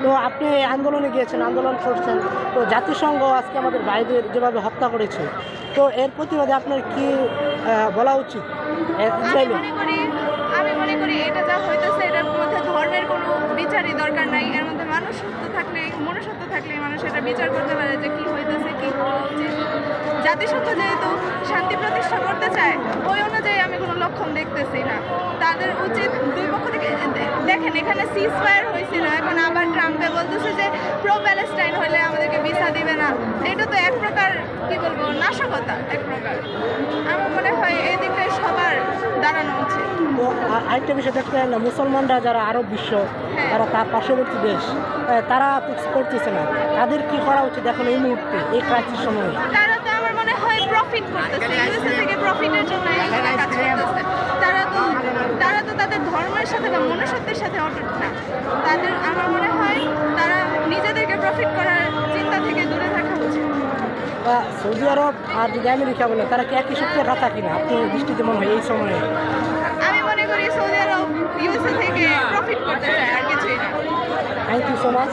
তো আপনি এই আন্দোলনে গিয়েছেন, আন্দোলন করছেন, তো জাতিসংঘ আজকে আমাদের ভাইদের যেভাবে হত্যা করেছে, তো এর প্রতিবাদে আপনার কি বলা উচিত আমি ইসরায়েলে? মনে করি এটা যা হইতেছে এটার মধ্যে ধর্মের কোনো বিচারই দরকার নাই। এর মধ্যে মানুষত্ব থাকলে, মনুষ্যত্ব থাকলে মানুষ এটা বিচার করতে পারে যে কি হইতেছে, কি হওয়া উচিত। জাতিসংঘ যেহেতু শান্তি প্রতিষ্ঠা করতে চায়, ওই অনুযায়ী আমি কোনো লক্ষণ দেখতেছি না। তাদের উচিত দুই পক্ষ থেকে দেখেন, এখানে সিজ ফায়ার হয়েছিল, এখন আবার ট্রাম্পে বলতেছে যে প্রো প্যালেস্টাইন হলে আমাদেরকে ভিসা দিবে না। এটা তো এক প্রকার কি বলবো, নাশকতা এক প্রকার। আমার মনে হয় এই দিকটায় সবার দাঁড়ানো উচিত। তো আরেকটা বিষয় দেখতেন, মুসলমানরা যারা আরব বিশ্ব, তারা তার পার্শ্ববর্তী দেশ, তারা ফিক্স করতেছে না, তাদের কি করা উচিত এখন এই মুহূর্তে এই ক্রাইসিস সময়ে? তারা তো আমার মনে হয় প্রফিট করতেছে, ইউএসএ থেকে প্রফিটের জন্য এখানে কাজ করতেছে। তারা তো তাদের ধর্মের সাথে বা মনুষ্যত্বের সাথে অটুট না। আমার মনে হয় তারা নিজেদেরকে প্রফিট করার চিন্তা থেকে দূরে থাকা উচিত। বা সৌদি আরব আর যদি আমেরিকা বলে, তারা কি একই সূত্রে কথা কিনা আপনি দৃষ্টিতে মনে হয় এই সময়ে? আমি মনে করি সৌদি আরব ইউএসএ থেকে প্রফিট করতে চায়, আর কিছুই না। Thank you so much.